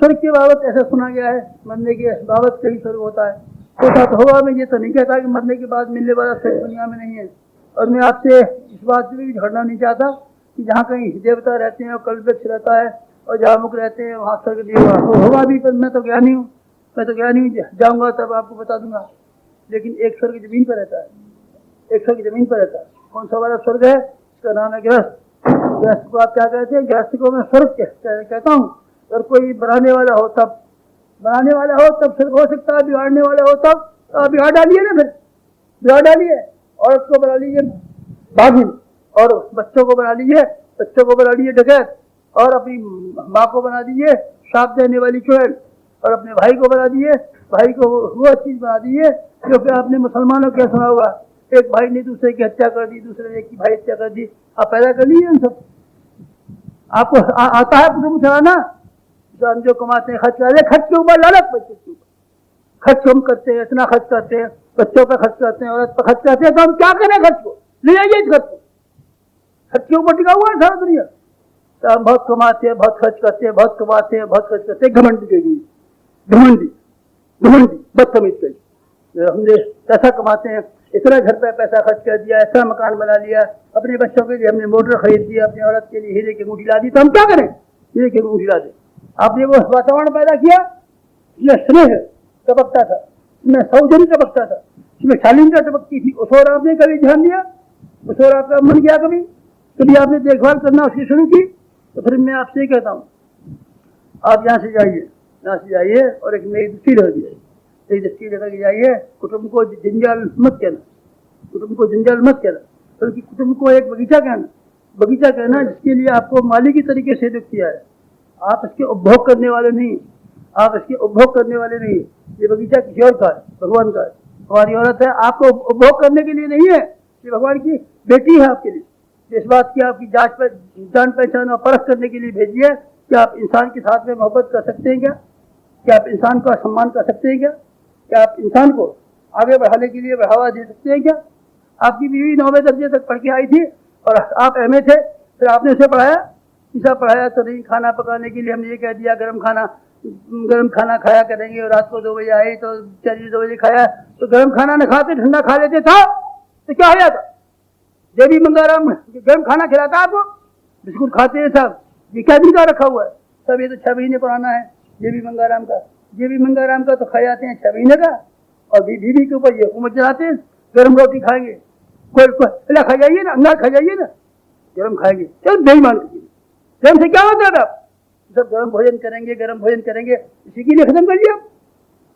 स्वर्ग के बाबत ऐसा सुना गया है, मरने के बाबत कहीं स्वर्ग होता है। होता तो होगा, मैं ये तो नहीं कहता कि मरने के बाद मिलने वाला स्वर्ग दुनिया में नहीं है। और मैं आपसे इस बात से भी झगड़ना नहीं चाहता कि जहाँ कहीं देवता रहते हैं और कल्पवृक्ष रहता है और जहाँ मुख रहते हैं वहाँ स्वर्ग नहीं होगा भी, पर मैं तो ज्ञानी हूँ, मैं तो ज्ञानी हूँ, जाऊँगा तब आपको बता दूंगा। लेकिन एक स्वर्ग जमीन पर रहता है, एक स्वर्ग जमीन पर रहता है। कौन सा वाला स्वर्ग है? इसका नाम है गृहस्थ। गृहस्थ को आप क्या कहते हैं? गृहस्थ को मैं स्वर्ग कहता हूँ। अगर कोई बनाने वाला हो तब, बनाने वाला हो तब स्वर्ग हो सकता है, बिगाड़ने वाला हो तब। तो बिगाड़ डालिए ना, फिर बिगाड़ डालिए। औरत को बना लीजिए भागिन, और बच्चों को बना लीजिए, बच्चों को बना लीजिए डकैत, और अपनी माँ को बना दीजिए श्राप देने वाली चुड़ैल, और अपने भाई को बना दिए, भाई को वो चीज बना दीजिए जो कि आपने मुसलमानों क्या सुना होगा, एक भाई ने दूसरे की हत्या कर दी, दूसरे ने एक की भाई हत्या कर दी। आप पैदा कर लीजिए उन सब। आपको आता है कुटुंब चलाना? जो हम जो कमाते हैं खर्च कर, खर्च के ऊपर लालच, बच्चों के ऊपर खर्च हम करते हैं, इतना खर्च करते हैं, बच्चों पर खर्च करते हैं, औरत पर खर्च करते हैं, तो हम क्या करें? खर्च को ले जाइए, इस खर्च को, खर्च के ऊपर टिका हुआ है सारा दुनिया। तो हम बहुत कमाते हैं, बहुत खर्च करते हैं, बहुत कमाते हैं, बहुत खर्च करते हैं। घमंडी के लिए, घमंडी, घमंडी, बदतमीज के हमने पैसा कमाते हैं, इतना घर पे पैसा खर्च कर दिया, ऐसा मकान बना लिया, अपने बच्चों के लिए हमने मोटर खरीद दिया, अपनी औरत के लिए हीरे की अंगूठी ला दी, तो हम क्या करें? हीरे की अंगूठी ला दे। आपने वो वातावरण पैदा किया, इसमें स्नेह टपकता था, इसमें सौजन्य टपकता था, इसमें शालीनता टपकती थी। उस और आपने कभी ध्यान दिया? उस और आपका मन गया कभी? कभी आपने देखभाल करना उसकी शुरू की? तो फिर मैं आपसे ही कहता हूँ, आप यहाँ से जाइए, यहाँ से जाइए और एक नई दृष्टि रह जाइए, नई दृष्टि लेकर के जाइए। कुटुंब को जंजाल मत कहना, कुटुंब को जंजाल मत कहना, बल्कि कुटुंब को एक बगीचा कहना, बगीचा कहना जिसके लिए आपको माली की तरीके से नियुक्त किया है। आप इसके उपभोग करने वाले नहीं, आप इसके उपभोग करने वाले नहीं। ये बगीचा किसी और का है, भगवान का है। हमारी औरत है, आपको उपभोग करने के लिए नहीं है, ये भगवान की बेटी है आपके लिए। इस बात की आपकी जान पहचान और परख करने के लिए भेजी है कि आप इंसान के साथ में मोहब्बत कर सकते हैं क्या? क्या आप इंसान का सम्मान कर सकते हैं क्या? क्या आप इंसान को आगे बढ़ाने के लिए बढ़ावा दे सकते हैं क्या? आपकी बीवी 9वें दर्जे तक पढ़ के आई थी और आप एमए थे, फिर आपने उसे पढ़ाया? ऐसा पढ़ाया तो नहीं। खाना पकाने के लिए हमने ये कह दिया गर्म खाना खाया करेंगे, और रात को 2 बजे आई तो 2 बजे खाया, तो गर्म खाना न खाते ठंडा खा लेते था तो क्या हो जाता? देवी मंगाराम गर्म खाना खिलाता आपको? बिस्कुट खाते हैं सब, ये क्या दिन का रखा हुआ है सब? ये तो 6 महीने पुराना है देवी मंगाराम का। देवी मंगाराम का तो खा जाते हैं 6 महीने का, और बीवी के ऊपर ये हुकूमत चलाते हैं गर्म रोटी खाएंगे। कोई खा जाइए ना, अंगार खा जाइए ना, गर्म खाएंगे, चलो बेईमान करिए। गर्म से क्या होता है? आप सब गर्म भोजन करेंगे, गर्म भोजन करेंगे, इसी के लिए खत्म कर दिया,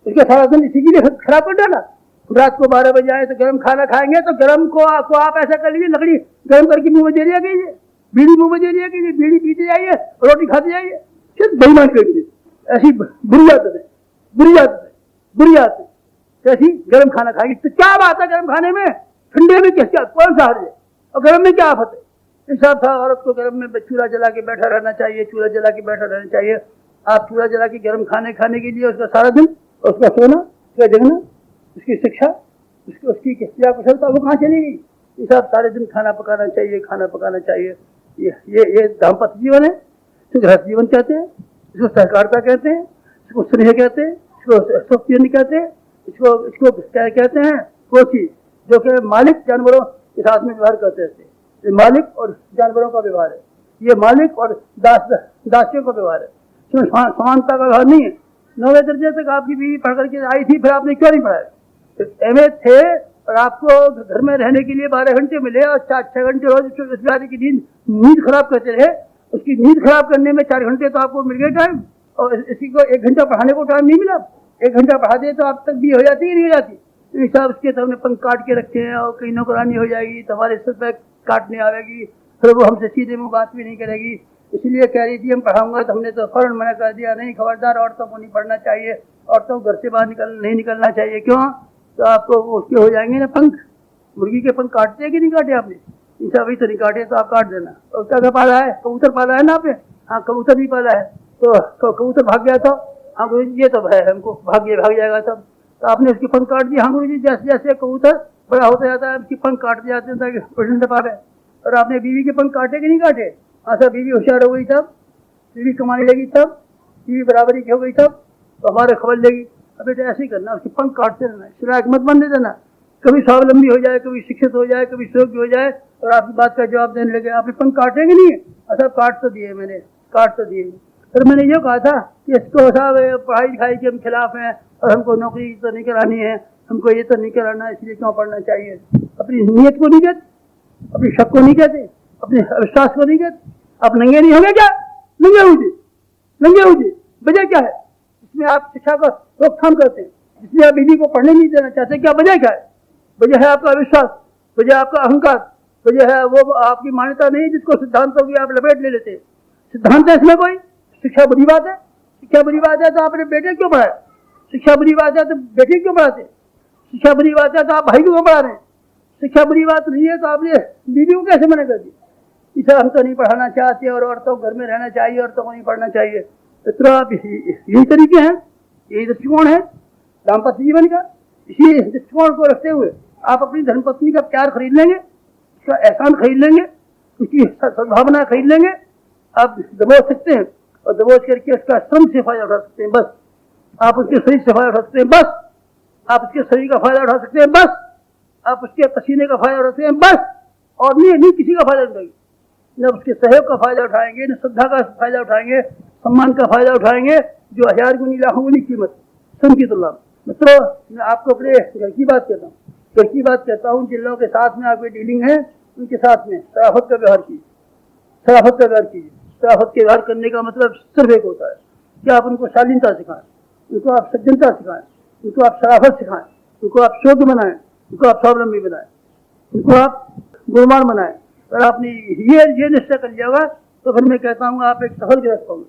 इसका सारा दिन इसी के लिए खराब कर डाला। रात को 12 बजे आए तो गर्म खाना खाएंगे, तो गर्म को आप ऐसा कर लीजिए, लकड़ी गर्म करके मुंह में दे दिया कीजिए, बीड़ी मुंह में दे दिया कीजिए, बीड़ी पीते जाइए, रोटी खाते जाइए, सिर्फ बेईमान करिए। ऐसी बुरी आदत है, बुरी आदत है, बुरी आदत है। ऐसी गर्म खाना खाएगी तो क्या बात है? गर्म खाने में, ठंडे में क्या कौन सा हर्ज है? और गर्म में क्या आफत है? हिसाब था औरत को गर्म में चूल्हा जला के बैठा रहना चाहिए, चूल्हा जला के बैठा रहना चाहिए। आप चूल्हा जला के गर्म खाने के लिए उसका सारा दिन, उसका सोना, उसका जगना, उसकी शिक्षा, उसकी क्रिया कुशलता वो कहाँ चली गई? ये सब सारे दिन खाना पकाना चाहिए, खाना पकाना चाहिए। ये दाम्पत्य जीवन है, इसको गृहस्थ जीवन कहते हैं, इसको सहकारिता कहते हैं, इसको स्नेह कहते हैं, इसको स्वप्न कहते हैं, इसको क्या कहते हैं? वो चीज जो कि मालिक जानवरों के साथ में व्यवहार करते रहते हैं। ये मालिक और जानवरों का व्यवहार है, ये मालिक और दासियों का व्यवहार है, इसमें समानता का व्यवहार नहीं है। 9वें दर्जे तक आपकी बीवी पढ़ करके आई थी, फिर आपने क्यों नहीं पढ़ाया? एमए थे और आपको घर में रहने के लिए 12 घंटे मिले और 6 घंटे रोज बेचारे की नींद खराब करते रहे। उसकी नींद खराब करने में 4 घंटे तो आपको मिल गए टाइम, और इसी को 1 घंटा पढ़ाने को टाइम नहीं मिला। 1 घंटा पढ़ा दे तो आप तक भी हो जाती है, नहीं हो जाती? हिसाब उसके तो हमने पंख काट के रखे हैं, और कहीं नौकरानी हो जाएगी तो हमारे सिर पर काटने आवेगी, फिर वो हमसे सीधे मुँह बात भी नहीं करेगी। इसलिए कह रही थी हम पढ़ाऊंगा, तो हमने तो फौरन मना कर दिया, नहीं खबरदार, औरतों को नहीं पढ़ना चाहिए, औरतों को घर से बाहर नहीं निकलना चाहिए। क्यों? तो आपको उसके हो जाएंगे ना पंख। मुर्गी के पंख काटते हैं कि नहीं काटे आपने? इंसा अभी तो नहीं काटे, तो आप काट देना। और क्या पाला है? कबूतर पाला है ना आपने? हाँ, कबूतर भी पाला है, तो कबूतर भाग गया था, हाँ गुरु जी ये तो है, हमको भाग जाएगा तब, तो आपने उसके पंख काट दिए। हाँ गुरु जी, जैसे जैसे कबूतर बड़ा होता जाता है उसके पंख काट दिए जाते हैं ताकि उड़ने पा रहे। और आपने बीवी के पंख काटे कि नहीं काटे? हाँ सर, बीवी होशियार हो गई तब, बीवी कमाने लगी तब, बीवी बराबरी की हो गई तब तो हमारे खबर लेगी। अब बेटा ऐसे ही करना, उसके पंख काटते रहना, सिराक मत बनने देना। कभी स्वावलंबी हो जाए, कभी शिक्षित हो जाए, कभी योग्य हो जाए और आपकी बात का जवाब देने लगे, आपने पंख काटेंगे नहीं। अच्छा काट तो दिए मैंने, काट तो दिए। फिर मैंने ये कहा था कि इसको साहब पढ़ाई लिखाई के हम खिलाफ हैं और हमको नौकरी तो नहीं करानी है, हमको ये तो नहीं कराना, इसलिए क्यों पढ़ना चाहिए। अपनी नीयत को नहीं कहते, अपनी शक को नहीं कहते, अपने अविश्वास को नहीं कहते। आप नंगे नहीं होंगे क्या? नंगे हुए, नंगे हुए, वजह क्या है? इसमें आप शिक्षा का रोकथाम करते हैं, इसलिए आप बीवी को पढ़ने नहीं देना चाहते, क्या वजह क्या है? वजह है आपका अविश्वास, वजह आपका अहंकार, वजह है वो आपकी मान्यता नहीं जिसको सिद्धांतों की आप लपेट ले लेते हैं। सिद्धांत है इसमें कोई? शिक्षा बुरी बात है? शिक्षा बुरी बात है तो आपने बेटे क्यों पढ़ाए? शिक्षा बुरी बात है तो बेटे क्यों पढ़ाते? शिक्षा बुरी बात है तो आप भाई क्यों पढ़ा रहे हैं? शिक्षा बुरी बात नहीं है तो आपने बीवी को कैसे मना कर दी? इसे हम तो नहीं पढ़ाना चाहते और औरतों घर में रहना चाहिए, औरतों को नहीं पढ़ना चाहिए। तो आप यही तरीके हैं, यही दृष्टिकोण है दाम्पत्य जीवन का। इसी दृष्टिकोण को रखते हुए आप अपनी धर्मपत्नी का प्यार खरीद लेंगे, उसका एहसान खरीद लेंगे, उसकी सद्भावना खरीद लेंगे। आप दबोच सकते हैं और दबोच करके उसका श्रम से फायदा उठा सकते हैं, बस। आप उसके शरीर से फायदा उठा सकते हैं, बस। आप उसके शरीर का फायदा उठा सकते हैं, बस। आप उसके पसीने का फायदा उठा सकते हैं, बस। और नहीं किसी का फायदा उठाएंगे, न उसके सहयोग का फायदा उठाएंगे, न श्रद्धा का फायदा उठाएंगे, सम्मान का फायदा उठाएंगे, जो 1000 गुनी लाखों गुनी कीमत श्रम की तुलना में। मित्रों, मैं आपको अपने घर की बात कहता हूँ, घर की बात कहता हूँ। जिन लोगों के साथ में आपकी डीलिंग है उनके साथ में शराफत का व्यवहार कीजिए, शराफत का व्यवहार कीजिए। शराफत के व्यवहार करने का मतलब सिर्फ एक होता है कि आप उनको शालीनता सिखाएं, उनको आप सज्जनता सिखाएं, उनको आप शराफत सिखाएं, उनको आप शोध बनाएं, उनको आप स्वावलंबी बनाएं, उनको आप गुणवान बनाएं। अगर आपने ये निश्चय कर लिया होगा तो फिर मैं कहता हूँ आप एक सफल गृहस्थ होंगे।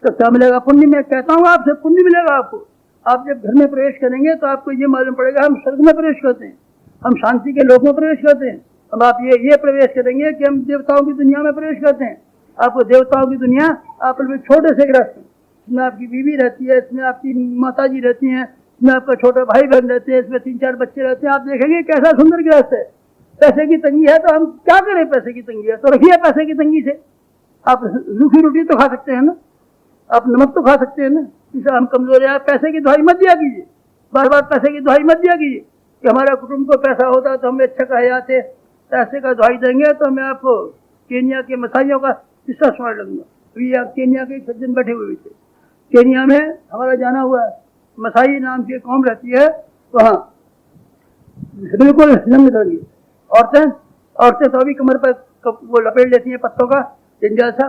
तो क्या मिलेगा? पुण्य। मैं कहता हूँ आपसे पुण्य मिलेगा आपको। आप जब घर में प्रवेश करेंगे तो आपको ये मालूम पड़ेगा हम स्वर्ग में प्रवेश करते हैं, हम शांति के लोक में प्रवेश करते हैं। अब आप ये प्रवेश करेंगे कि हम देवताओं की दुनिया में प्रवेश करते हैं। आपको देवताओं की दुनिया आप छोटे से गृहस्थ हैं, इसमें आपकी बीवी रहती है, इसमें आपकी माता जी रहती हैं, इसमें आपका छोटा भाई बहन रहते हैं, इसमें 3-4 बच्चे रहते हैं। आप देखेंगे कैसा सुंदर गृहस्थ है। पैसे की तंगी है तो हम क्या करें? पैसे की तंगी है तो रखिए पैसे की तंगी से। आप रूखी रोटी तो खा सकते हैं ना, आप नमक तो खा सकते हैं ना। इसे हम कमजोर है, पैसे की दुहाई मत दिया कीजिए, बार बार पैसे की दुहाई मत दिया कीजिए कि हमारा कुटुंब को पैसा होता तो हम अच्छा कहे जाते। पैसे का दुहाई देंगे तो मैं आपको केनिया के मसाइयों का किस्सा सुना लगूंगा। अभी केनिया के सज्जन बैठे हुए थे, केनिया में हमारा जाना हुआ है। मसाई नाम की कौम रहती है वहाँ, बिल्कुल नंगे धड़ंगी औरतें तो अभी कमर पर वो लपेट लेती हैं पत्तों का जैसा,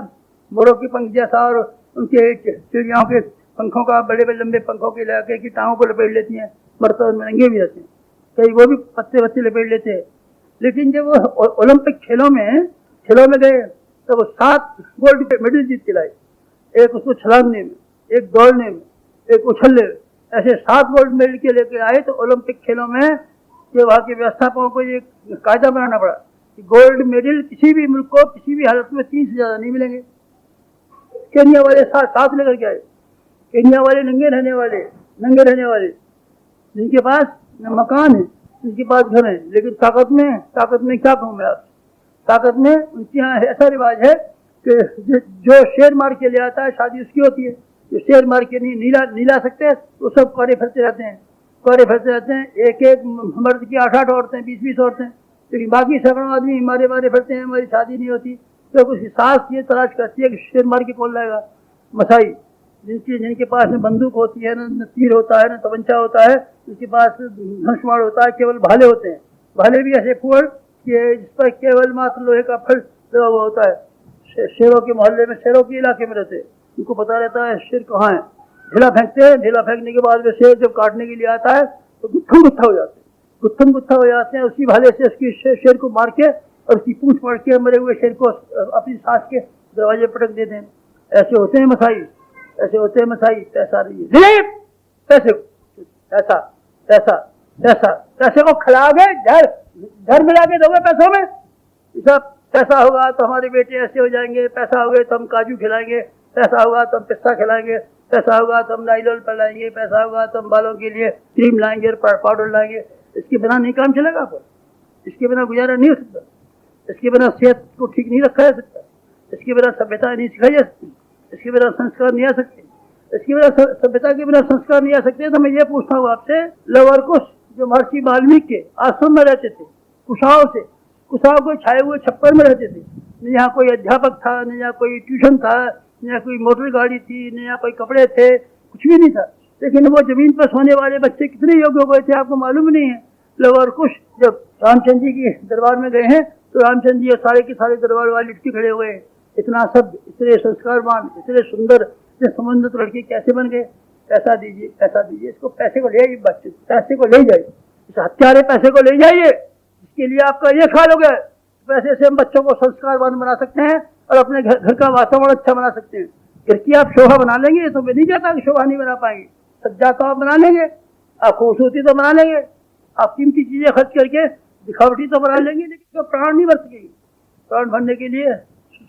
मोरों के पंख जैसा, और उनके चिड़ियाओं के पंखों का, बड़े बड़े लंबे पंखों के इलाके की टांगों को लपेट लेती हैं, मरतब में नंगे भी रहते हैं, कई वो भी पत्ते लपेट लेते हैं। लेकिन जब वो ओलंपिक खेलों में गए तो वो 7 गोल्ड मेडल जीत के लाए। एक उसको छलांगने में, एक दौड़ने में, एक उछलने में, ऐसे 7 गोल्ड मेडल के लेके आए। तो ओलंपिक खेलों में कि वहाँ के व्यवस्थापकों को ये कायदा बनाना पड़ा कि गोल्ड मेडल किसी भी मुल्क को किसी भी हालत में 3 से ज़्यादा नहीं मिलेंगे। केनिया वाले साथ लेकर के आए। केनिया वाले नंगे रहने वाले जिनके पास न मकान है, जिनके पास घर है, लेकिन ताकत में क्या कहूँ मैं आप, ताकत में उनके यहाँ ऐसा रिवाज है कि जो शेर मार के ले आता है शादी उसकी होती है। जो शेर मार के नहीं ला सकते वो सब कोरे फिरते रहते हैं। एक मर्द की 8-8 औरतें, 20-20 औरतें, लेकिन बाकी सैकड़ों आदमी मारे फिरते हैं, हमारी शादी नहीं होती। तो कुछ सास ये तलाश करती है कि शेर मार के कौन लाएगा। मसाई जिनके पास न बंदूक होती है, न तीर होता है, न तमंचा होता है, जिनके पास धनुष्माण होता है, केवल भाले होते हैं। भाले भी ऐसे फूल कि जिस पर केवल मात्र लोहे का फल लगा हुआ होता है। शेरों के मोहल्ले में, शेरों के इलाके में रहते हैं, उनको पता रहता है शेर कहाँ है। ढेला फेंकते हैं, ढेला फेंकने के बाद में शेर जब काटने के लिए आता है तो गुत्थम गुत्था हो जाते हैं। उसी भाले से उसकी शेर को मार के और उसकी पूंछ पड़ के मरे हुए शेर को अपनी सास के दरवाजे पटक देते हैं। ऐसे होते हैं मसाई। पैसा नहीं है, पैसे को खिला गए, घर मिला के दोगे पैसों में। सब पैसा होगा तो हमारे बेटे ऐसे हो जाएंगे, पैसा होगा तो हम काजू खिलाएंगे, पैसा होगा तो हम पिस्ता खिलाएंगे, पैसा होगा तो हम नाइलॉन पहलाएंगे, पैसा होगा तो हम बालों के लिए क्रीम लाएंगे, पाउडर लाएंगे। इसके बिना नहीं काम चलेगा आपको, इसके बिना गुजारा नहीं हो सकता, इसके बिना सेहत को ठीक नहीं रखा जा सकता, इसके बिना सभ्यता नहीं सिखाई जा सकती, इसके बिना संस्कार नहीं आ सकते। इसके बिना सभ्यता के बिना संस्कार नहीं आ सकते। तो मैं ये पूछता हूँ आपसे, लव और कुश जो महर्षि वाल्मीकि के आश्रम में रहते थे, कुशाओं को छाए हुए छप्पर में रहते थे, न यहाँ कोई अध्यापक था, न यहाँ कोई ट्यूशन था, न यहाँ कोई मोटर गाड़ी थी, न यहाँ कोई कपड़े थे, कुछ भी नहीं था। लेकिन वो जमीन पर सोने वाले बच्चे कितने योग्य हो गए थे आपको मालूम नहीं है। लव और कुश जब रामचंद्र जी के दरबार में गए हैं तो रामचंद्र जी और सारे के सारे दरबार वाले लिटके खड़े हुए हैं। इतना सब, इतने संस्कारवान, इतने सुंदर, इतने संबंधित लड़के कैसे बन गए? पैसा दीजिए, पैसा दीजिए, इसको पैसे को ले आइए, बच्चे पैसे को ले जाइए, इस हत्यारे पैसे को ले जाइए, इसके लिए आपका ये ख्याल हो गया। पैसे से हम बच्चों को संस्कारवान बना सकते हैं और अपने घर का वातावरण अच्छा बना सकते हैं। घर की आप शोभा बना लेंगे तो मैं नहीं चाहता कि शोभा नहीं बना पाएंगे, सज्जा तो आप बना लेंगे, आप खूबसूरती तो बना लेंगे, आप कीमती चीजें खर्च करके दिखावटी तो बना लेंगे, लेकिन प्राण नहीं बच सकेगी। प्राण भरने के लिए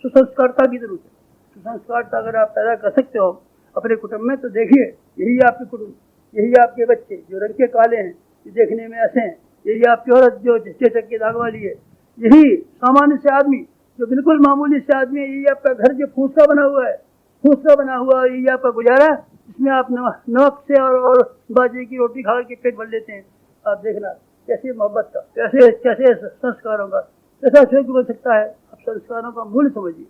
सुसंस्कारता की जरूरत है। सुसंस्कारता अगर आप पैदा कर सकते हो अपने कुटुंब में तो देखिए, यही आपके कुटुंब, यही आपके बच्चे जो रंग के काले हैं, जो देखने में ऐसे हैं, यही आपकी औरत जो चेचक के दाग वाली है, यही सामान्य से आदमी जो बिल्कुल मामूली से आदमी है, यही आपका घर जो फूस का बना हुआ है, फूस का बना हुआ, यही आपका गुजारा, जिसमें आप नमक से और बाजरे की रोटी खा के पेट भर लेते हैं। आप देखना कैसे मोहब्बत का, कैसे संस्कारों का कैसा शोक बन सकता है। आप संस्कारों का मूल्य समझिए,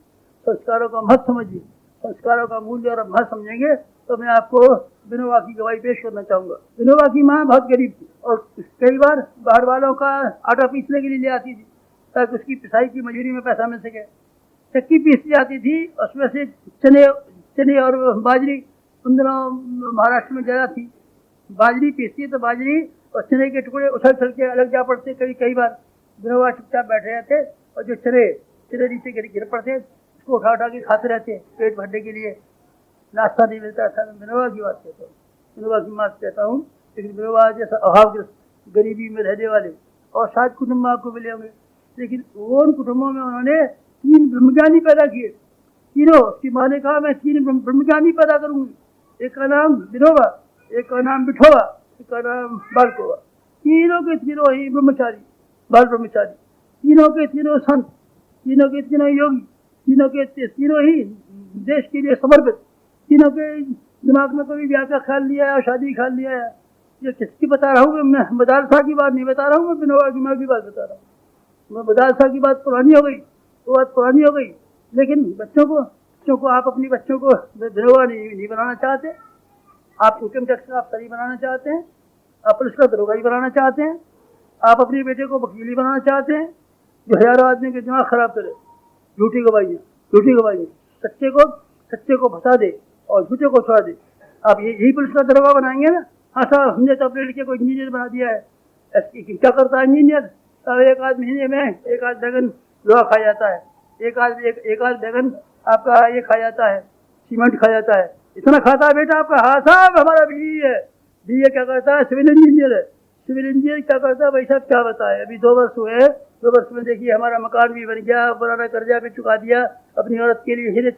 संस्कारों का महत्व समझिए। संस्कारों का मूल्य और महत्व समझेंगे तो मैं आपको विनोबा की गवाही पेश करना चाहूंगा। विनोबा की माँ बहुत गरीब थी और कई बार बाहर वालों का आटा पीसने के लिए ले आती थी ताकि उसकी पिसाई की मजूरी में पैसा मिल सके। चक्की पीसती जाती थी, उसमें से चने और बाजरी, उन दिनों महाराष्ट्र में ज़्यादा थी, बाजरी पीसती तो बाजरी और चने के टुकड़े उछल उछल के अलग जा पड़ते। कई बार विनोबा चुपचाप बैठे रहते और जो चने नीचे गिर पड़ते उसको उठा के खाते रहते पेट भरने के लिए। नाश्ता नहीं मिलता था। मैं विनोबा की बात कहता हूँ, विनोबा की बात कहता हूँ। लेकिन विनोबा जैसा अभावग्रस्त गरीबी में रहने वाले और शायद कुटुंब आपको मिले होंगे, लेकिन वो उन कुटुंबों में उन्होंने 3 ब्रह्मज्ञानी पैदा किए। तीनों, उसकी माँ ने कहा मैं 3 ब्रह्मज्ञानी पैदा करूंगी। एक का नाम विनोबा, एक का नाम विठोबा, एक का नाम बालकोबा। तीनों के तीनों ही ब्रह्मचारी, बाल ब्रह्मचारी, तीनों के तीनों संत, तीनों के तीनों योगी, तीनों के तीनों ही देश के लिए समर्पित। तीनों के दिमाग में कभी ब्याह का ख्याल नहीं आया, शादी ख्याल नहीं आया। ये किसकी बता रहा हूँ मैं? मदारसा की बात नहीं बता रहा हूँ, मैं विनोबा की माँ की बात बता रहा हूँ। मैं मदारसा की बात पुरानी हो गई, वो बात पुरानी हो गई। लेकिन बच्चों को आप अपनी बच्चों को विनोबा नहीं बनाना चाहते। आप इनकम टैक्स का अफसरी बनाना चाहते हैं, आप पुलिस का दरोगाई बनाना चाहते हैं, आप अपने बेटे को वकीली बनाना चाहते हैं जो हजारों आदमी के दिमाग खराब करे। झूठी गवाही, सच्चे को फंसा दे और झूठे को छोड़ा दे। आप यही पुलिस का दरोगा बनाएंगे ना? हाँ साहब, हमने तो अपने लड़के को इंजीनियर बना दिया है। क्या करता है इंजीनियर? एक आध महीने में एक आध बैगन लोहा खा जाता है, एक आध बैगन आपका ये खा जाता है, सीमेंट खा जाता है। इतना खाता है बेटा आपका? हाँ साहब, हमारा बीई है। बीई क्या करता है? सिविल इंजीनियर है। सिविल इंजीनियर क्या करता है भाई साहब? क्या बताए? अभी 2 वर्ष हुए, 2 वर्ष में देखिए हमारा मकान भी बन गया, पुराना कर्जा भी चुका दिया, अपनी औरत के लिए हीरे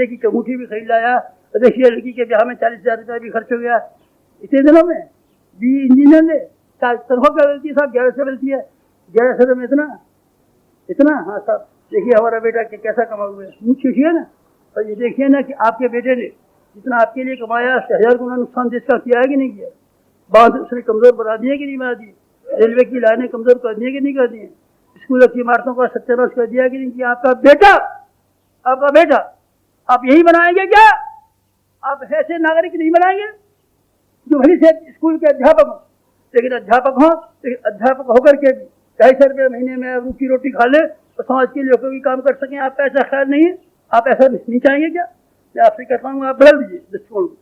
की अंगूठी भी खरीद लाया। देखिए लड़की के ब्याह में 40,000 रुपया भी खर्च हो गया इतने दिनों में। बीई इंजीनियर ने तनख्वाह क्या मिलती है साहब? 1100 मिलती है। 1100 में इतना? हाँ साहब, देखिए हमारा बेटा कैसा कमा हुआ है। मुझ छूछिए ना, और ये देखिए ना कि आपके बेटे ने जितना आपके लिए कमाया 1000 गुना नुकसान देश का किया है कि नहीं किया? बांध उसने कमजोर बना दिए कि नहीं बना दिए? रेलवे की लाइनें कमजोर कर दिए कि नहीं कर दिए? स्कूलों की इमारतों का सत्यानाश कर दिया कि नहीं किया? आपका बेटा आप यही बनाएंगे क्या? आप ऐसे नागरिक नहीं बनाएंगे जो भली से स्कूल के अध्यापक हों, लेकिन अध्यापक होकर के भी 250 रुपये महीने में रूखी रोटी खा ले और समाज के लिए कोई काम कर सकें। आपका ऐसा ख्याल नहीं है? आप ऐसा नहीं चाहेंगे क्या? मैं आपसे कहता हूँ आप बदल दीजिए दृष्टिकोण को,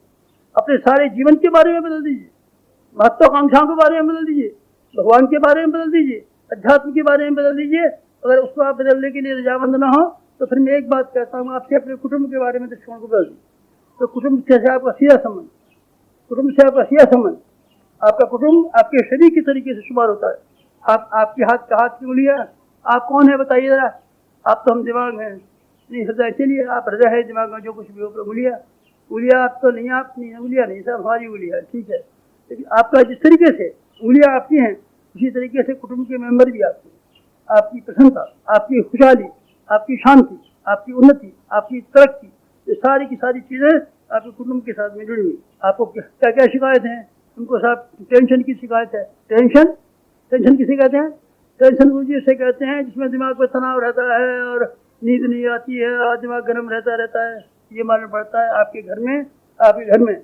अपने सारे जीवन के बारे में बदल दीजिए, महत्वाकांक्षाओं के बारे में बदल दीजिए, भगवान के बारे में बदल दीजिए, अध्यात्म के बारे में बदल दीजिए। अगर उसको आप बदलने के लिए रजामंद ना हो तो फिर मैं एक बात कहता हूँ आपसे, अपने कुटुंब के बारे में दृष्टिकोण को बदल दीजिए। तो कुटुंब से आपका सीधा संबंध, आपका कुटुंब आपके शरीर के तरीके से शुमार होता है। आपके हाथ की उंगलियां, आप कौन है बताइए जरा? आप तो हम दिमाग हैं, नहीं हृदय। चलिए आप हृदय है, दिमाग में जो कुछ भी हो। उंगलियां आप तो नहीं, आप नहीं, उंगलियां नहीं, सब हमारी उंगलियां, ठीक है। लेकिन आपका जिस तरीके से उंगलियां आपकी हैं उसी तरीके से कुटुंब के मेंबर भी आपके। आपकी प्रसन्नता, आपकी खुशहाली, आपकी शांति, आपकी उन्नति, आपकी तरक्की, ये सारी की सारी चीजें आपके कुटुंब के साथ में जुड़ी हुई। आपको क्या क्या शिकायत है? उनको सब टेंशन की शिकायत है। टेंशन किसे कहते हैं? टेंशन वो जिसे कहते हैं जिसमें दिमाग पर तनाव रहता है और नींद नहीं आती है और दिमाग गर्म रहता है। ये मालूम पड़ता है आपके घर में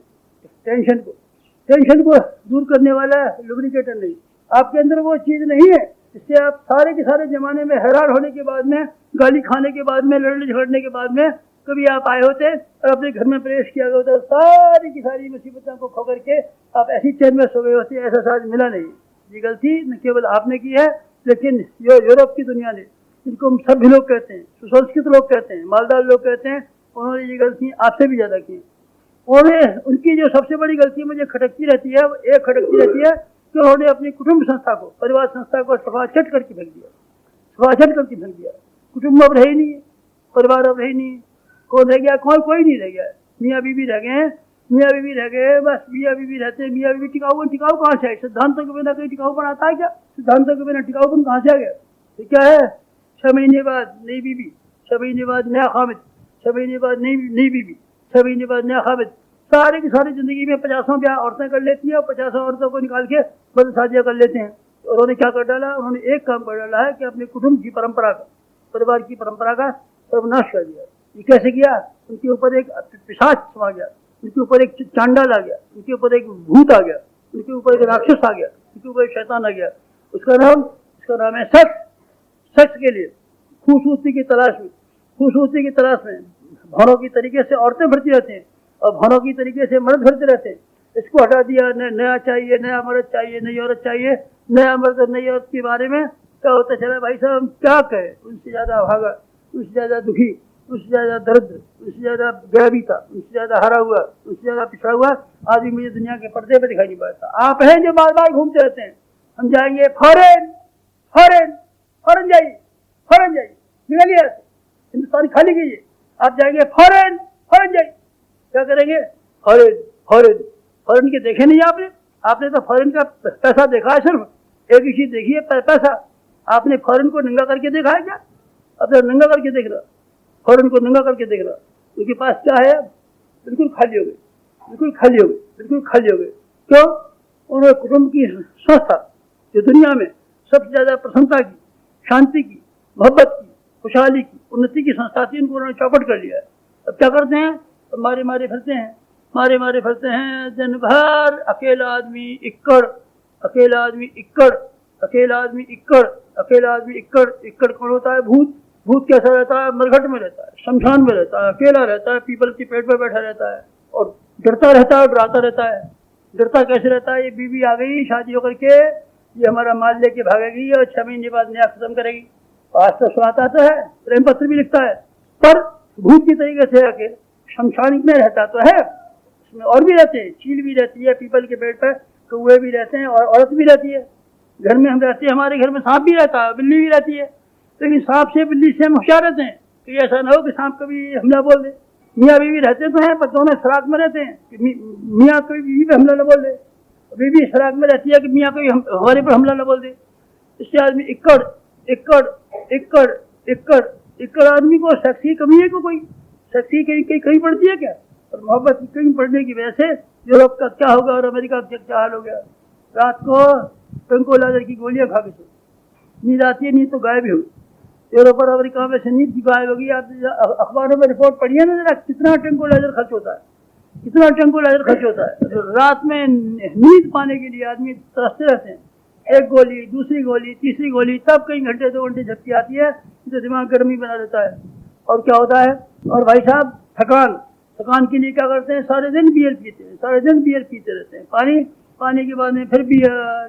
टेंशन को दूर करने वाला लुब्रिकेटर नहीं, आपके अंदर वो चीज़ नहीं है इससे आप सारे के सारे जमाने में हैरान होने के बाद में, गाली खाने के बाद में, लड़ने झगड़ने के बाद में कभी आप आए होते और अपने घर में प्रवेश किया गया होता, सारी की सारी मुसीबतों को खो करके आप ऐसी चैन में सो गए होते। ऐसा साज मिला नहीं। ये गलती न केवल आपने की है, लेकिन यूरोप की दुनिया ने, जिनको हम सभ्य लोग कहते हैं, सुसंस्कृत लोग कहते हैं, मालदार लोग कहते हैं, उन्होंने ये गलती आपसे भी ज़्यादा की। उनकी जो सबसे बड़ी गलती मुझे खटकती रहती है कि उन्होंने अपनी कुटुंब संस्था को, परिवार संस्था को सफाचट करके फेंक दिया। कुटुंब अब रहे नहीं है, परिवार अब रहे नहीं, कौन रह गया? कोई नहीं रह गया। मियाँ बीवी रह गए, बस मियाँ बीवी रहते हैं। मियाँ बीवी टिकाऊ कहाँ से आए? सिद्धांतों के बिना कोई टिकाऊपन आता है क्या? सिद्धांतों के बिना टिकाऊपन कहाँ से आ गया? तो क्या है? 6 महीने बाद नई बीवी, 6 महीने बाद नया खामिद, 6 महीने बाद नई बीवी, 6 महीने बाद नया खामिद। सारी की सारी जिंदगी में 50 ब्याह औरतें कर लेती हैं और 50 औरतों को निकाल के बस शादियाँ कर लेते हैं। उन्होंने क्या कर डाला? उन्होंने एक काम कर डाला है कि अपने कुटुंब की परंपरा का, परिवार की परंपरा का सर्वनाश कर दिया। ये कैसे किया? उनके ऊपर एक पिशाच समा गया, उनके ऊपर एक चांडाल आ गया, उनके ऊपर एक भूत आ गया, उनके ऊपर एक राक्षस आ गया, उनके ऊपर एक शैतान आ गया। उसका नाम है सेक्स के लिए खूबसूरती की तलाश में भावों की तरीके से औरतें भरती रहती हैं और भावों की तरीके से मर्द भरते रहते हैं। इसको हटा दिया, नया चाहिए, नया मर्द चाहिए, नई औरत चाहिए। नया मर्द और नई औरत के बारे में क्या होता चला भाई साहब, हम क्या कहें? उनसे ज़्यादा भागा, उससे ज़्यादा दुखी, उससे ज़्यादा दर्द, उससे ज़्यादा गैबीता, उससे ज़्यादा हरा हुआ, उससे ज़्यादा पिछड़ा हुआ आदमी मुझे दुनिया के पर्दे पर दिखाई नहीं पड़ता। आप हैं जो बार बार घूमते रहते हैं, हम जाएंगे फॉरेन जाइए, निकलिए हिंदुस्तान खाली कीजिए, आप जाएंगे फॉरेन जाइए। क्या करेंगे? फॉरेन के देखे नहीं आपने तो फॉरेन का पैसा देखा है, सिर्फ एक ही चीज देखी है, पैसा। आपने फॉरेन को नंगा करके देखा है क्या? अब तो नंगा करके देख रहा, फॉरेन को नंगा करके देख रहा। उनके पास क्या है? बिल्कुल खाली हो गए। क्यों? उन्होंने कुटुंब की संस्था जो दुनिया में सबसे ज्यादा प्रसन्नता की, शांति की, मोहब्बत की, खुशहाली की, उन्नति की संस्था थी, उनको उन्होंने चौपट कर लिया है। अब क्या करते हैं? तो मारे फिरते हैं दिन भर। अकेला आदमी इक्कड़ कौन होता है? भूत कैसा रहता है? मरघट में रहता है, शमशान में रहता है, अकेला रहता है, पीपल के पेड़ पर बैठा रहता है और डरता रहता है और डराता रहता है। डरता कैसे रहता है? ये बीवी आ गई शादी होकर के, ये हमारा माल लेके भागेगी और 6 महीने बाद नया खत्म करेगी। आज तो सुनाता तो है, प्रेम पत्र भी लिखता है, पर भूत की तरीके से आके शमशान में रहता तो है। उसमें और भी रहते हैं, चील भी रहती है पीपल के पेड़ पर, कौवे भी रहते हैं और औरत भी रहती है। घर में हम रहते हैं, हमारे घर में सांप भी रहता है, बिल्ली भी रहती है। लेकिन सांप से बिल्ली से हम होशियार रहते हैं कि ऐसा ना हो कि सांप कभी हमला बोल दे। मियाँ बीवी रहते तो हैं, पर दोनों सराग में रहते हैं कि मियाँ कभी बीवी पे हमला न बोल दे, बीवी सराग में रहती है कि मियाँ कभी हमारे पर हमला न बोल दे। इससे आदमी इक्कड़ आदमी को सेक्स की कमी है? कोई सेक्स की कहीं पड़ती है क्या? और मोहब्बत की कहीं पड़ने की वजह से यूरोप का क्या होगा और अमेरिका का क्या हाल हो गया। रात को ट्रंक्विलाइजर की गोलियां खा के सो, नींद आती है, नींद तो गायब ही होगी। यूरोप और अमेरिका में से नींद की गायब होगी। आप अखबारों में रिपोर्ट पढ़िए ना जरा, कितना ट्रंक्विलाइजर खर्च होता है। रात में नींद पाने के लिए आदमी तरसते रहते हैं, एक गोली, दूसरी गोली, तीसरी गोली, तब कई घंटे 2 घंटे झपकी आती है जो दिमाग गर्मी बना देता है। और क्या होता है? और भाई साहब थकान के लिए क्या करते हैं? सारे दिन बियर पीते रहते हैं। पानी के बाद में फिर बियर,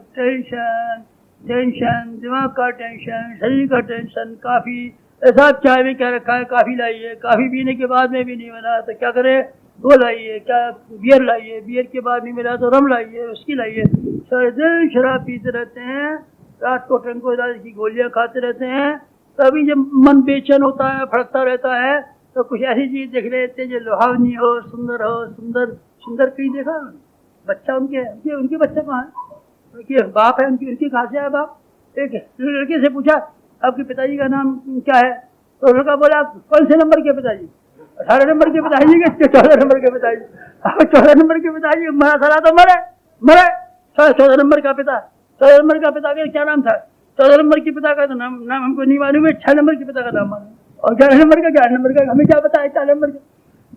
टेंशन, दिमाग का टेंशन, शरीर का टेंशन, काफ़ी। ऐसा चाय में क्या रखा है? काफ़ी लाइए, काफ़ी पीने के बाद में भी नहीं बना तो क्या करें? वो लाइए, क्या बियर लाइए, बियर के बाद नहीं मिला तो रम लाइए, उसकी लाइए। सारे दिन शराब पीते रहते हैं, रात को ट्रंक्विलाइजर की गोलियां खाते रहते हैं। तभी जब मन बेचैन होता है, फड़कता रहता है, तो कुछ ऐसी चीज देख लेते हैं जो लुभावनी हो, सुंदर कहीं देखा? बच्चा उनके बच्चा कहाँ है? उनके बाप है, उनके कहाँ से है बाप? एक लड़के से पूछा आपके पिताजी का नाम क्या है? तो लड़का बोला कौन से नंबर के पिताजी? 18 नंबर के पिताजी के 14 नंबर के पिताजी, 14 नंबर के पिताजी मरा साला तो मरे मरे। 14 नंबर का पिता, 14 नंबर का पिता का क्या नाम था? 14 नंबर के पिता का तो नाम हमको नहीं मालूम है, 6 नंबर के पिता का नाम मालूम, और 11 नंबर का 11 नंबर का हमें क्या पता है 4 नंबर का।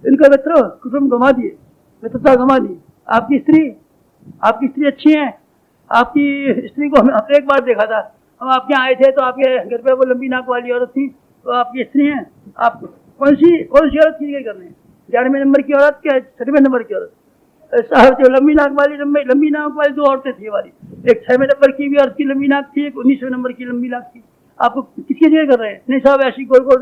इनका मित्रों कुटुंब गंवा दिए, मित्रता गंवा दी। आपकी स्त्री अच्छी है। आपकी स्त्री को हमने एक बार देखा था, हम आपके यहाँ आए थे तो आपके घर पे वो लंबी नाक वाली औरत थी, तो आपकी स्त्री है। आप कौन सी औरत की जिक्र कर रहे हैं? 11वें नंबर की औरत क्या 6वें नंबर की औरत? साहब जो लंबी नाक वाली 2 औरतें थी हमारी, एक 6वें नंबर की भी औरत की लंबी नाक थी, एक 19वें नंबर की लंबी नाक थी। आपको किसकी जिक्र कर रहे हैं? नहीं साहब ऐसी गोल गोल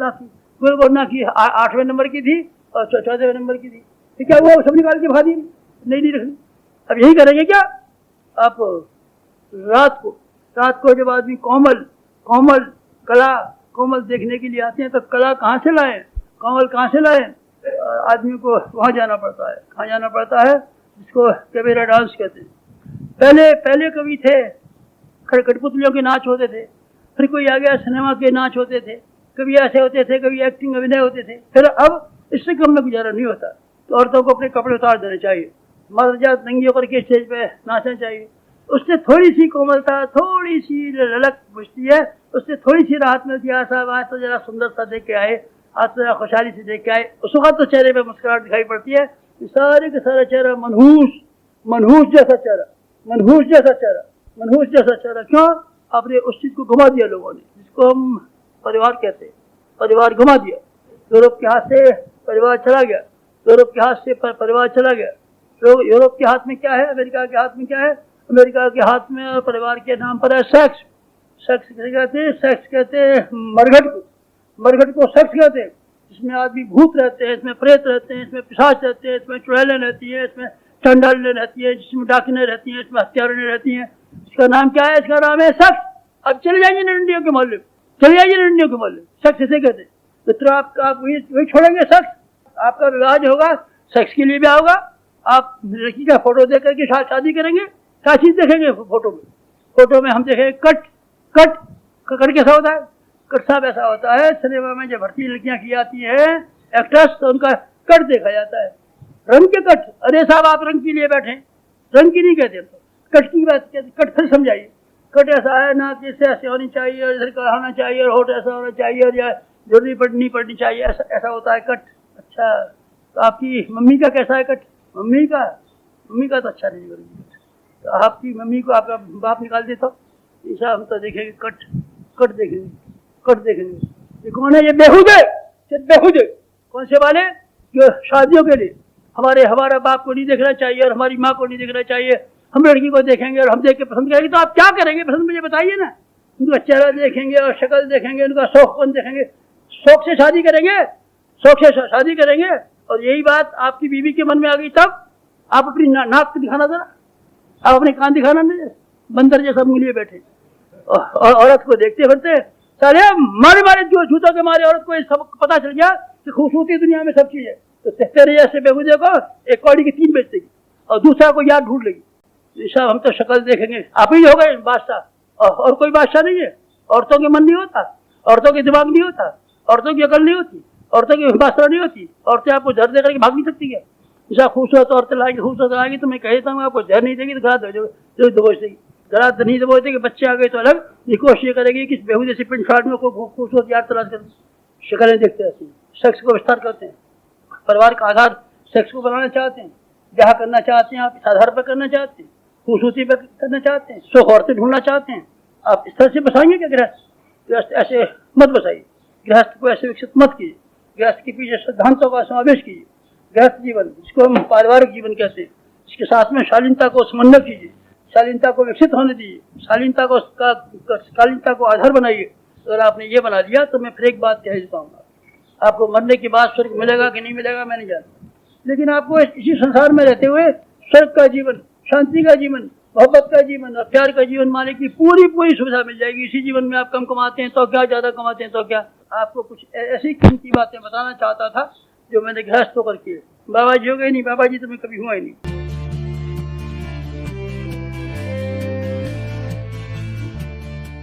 नाक की 8वें नंबर की थी और 14वें नंबर की थी। तो क्या हुआ? सब निकाल के भागी नहीं रखनी। अब यही करेंगे क्या आप? रात को जब आदमी कोमल देखने के लिए आते हैं तो कला कहाँ से लाए, कोमल कहाँ से लाए? आदमी को वहाँ जाना पड़ता है। कहाँ जाना पड़ता है? जिसको कैबेरा डांस कहते हैं। पहले कवि थे, कठपुतलियों के नाच होते थे, फिर कोई आ गया सिनेमा के नाच होते थे, कभी ऐसे होते थे, कभी एक्टिंग अभिनय होते थे। फिर अब इससे कम में गुजारा नहीं होता, तो औरतों को अपने कपड़े उतार देने चाहिए, मर्द नंगी होकर के स्टेज पे नाचना चाहिए। उससे थोड़ी सी कोमलता, थोड़ी सी ललक बुझती है, उससे थोड़ी सी राहत मिलती है। साहब आज तो जरा सुंदर सा देख के आए, आज तो जरा खुशहाली से देख के आए, उस वक्त तो चेहरे पे मुस्कुराहट दिखाई पड़ती है। सारे का सारा चेहरा मनहूस जैसा चेहरा। क्यों? आपने उस चीज को घुमा दिया लोगों ने, जिसको हम परिवार कहते हैं। परिवार घुमा दिया। यूरोप के हाथ से परिवार चला गया, यूरोप के हाथ से परिवार चला गया। तो यूरोप के हाथ में क्या है? अमेरिका के हाथ में क्या है? अमेरिका के हाथ में परिवार के नाम पर है सेक्स। सेक्स कहते हैं? सेक्स कहते हैं मरघट को सेक्स कहते हैं। इसमें आदमी भूत रहते हैं, इसमें प्रेत रहते हैं, इसमें पिशाच रहते हैं, इसमें चुड़ैलें रहती है, इसमें चंडालें रहती है, जिसमें डाकिनें रहती हैं, इसमें हत्यारें रहती हैं। इसका नाम क्या है? इसका नाम है सेक्स। अब चले जाइए नंडियों के मोहल्ले, सेक्स इसे कहते हैं। तो आप वही छोड़ेंगे सेक्स? आपका विवाह जो होगा सेक्स के लिए भी होगा। आप लड़की का फोटो देख करके शादी करेंगे, क्या चीज देखेंगे फोटो में हम देखेंगे कट कैसा होता है? कट साहब ऐसा होता है, सिनेमा में जब भर्ती लड़कियां की जाती है एक्ट्रेस, तो उनका कट देखा जाता है, रंग के कट। अरे साहब आप रंग के लिए बैठे, रंग की नहीं कहते, तो कट की बात कहते। कट फिर समझाइए। कट ऐसा है ना कि ऐसे होनी चाहिए, और इधर का होना चाहिए, और होठ ऐसा होना चाहिए, और या जरूरी नहीं पड़नी चाहिए, ऐसा होता है कट। अच्छा, तो आपकी मम्मी का कैसा है कट? मम्मी का तो अच्छा नहीं करेगी। तो आपकी मम्मी को आपका बाप निकाल देता, ऐसा हम तो देखेंगे कट देखेंगे। ये कौन है? ये बेहुदे। कौन से वाले? जो शादियों के लिए हमारा बाप को नहीं देखना चाहिए और हमारी माँ को नहीं देखना चाहिए। हम लड़की को देखेंगे और हम देख के पसंद करेंगे, तो आप क्या करेंगे पसंद? मुझे बताइए ना। उनका चेहरा देखेंगे और शक्ल देखेंगे, उनका शौकपन देखेंगे, शौक से शादी करेंगे। और यही बात आपकी बीवी के मन में आ गई, तब आप अपनी नाक दिखाना था, आप अपने कान दिखाना नहीं, बंदर जैसा मुंह लिए बैठे और औरत को देखते फिरते। साले मारे जो जूतों के मारे औरत को सब पता चल गया कि खूबसूरती दुनिया में सब चीज है, तो तेरे जैसे बेहुदे को एक कौड़ी की 3 बेच देगी और दूसरा को याद ढूंढ लेगी। साहब हम तो शक्ल देखेंगे, आप ही हो गए बादशाह, और कोई बादशाह नहीं है। औरतों के मन नहीं होता, औरतों के दिमाग नहीं होता, औरतों की अकल नहीं होती, औरतों की भाषा नहीं होती। औरतें आपको झर दे करके भाग नहीं सकती है। जैसा खूबसूरत औरतें लाएंगी तो मैं कहता हूँ आपको झर नहीं देगी तो गला दबोच देगी। गला नहीं दबोच देगी, बच्चे आ गए तो अलग। ये कोशिश करेगी कि बेहुदे से पिंड फाड़ में खूबसूरत यार तलाश कर, शक्लें देखते रहते हैं, सेक्स को विस्तार करते हैं, परिवार का आधार सेक्स को बनाना चाहते हैं, ब्याह करना चाहते हैं, आप इस आधार पर करना चाहते हैं, खूबसूरती पर करना चाहते हैं, सुख औरतें ढूंढना चाहते हैं। आप इस तरह से बसाएंगे क्या गृहस्थ? ऐसे मत बसाइए, गृहस्थ को ऐसे विकसित मत कीजिए। गृहस्थ के पीछे सिद्धांतों का समावेश कीजिए। गृहस्थ जीवन, जिसको हम पारिवारिक जीवन कहते हैं, इसके साथ में शालीनता को समन्वय कीजिए, शालीनता को विकसित होने दीजिए, शालीनता को आधार बनाइए। अगर आपने ये बना लिया तो मैं फिर एक बात कह देता हूँ, आपको मरने के बाद स्वर्ग मिलेगा कि नहीं मिलेगा मैं नहीं जानता, लेकिन आपको इसी संसार में रहते हुए स्वर्ग का जीवन, शांति का जीवन, मोहब्बत का जीवन और प्यार का जीवन माने की पूरी सुविधा मिल जाएगी। इसी जीवन में आप कम कमाते हैं तो क्या, ज्यादा कमाते हैं तो क्या। आपको कुछ ऐसी कीमती बातें बताना चाहता था जो मैंने गृहस्थ होकर किए। बाबा जी हो गए नहीं, बाबा जी तो मैं कभी हुआ ही नहीं।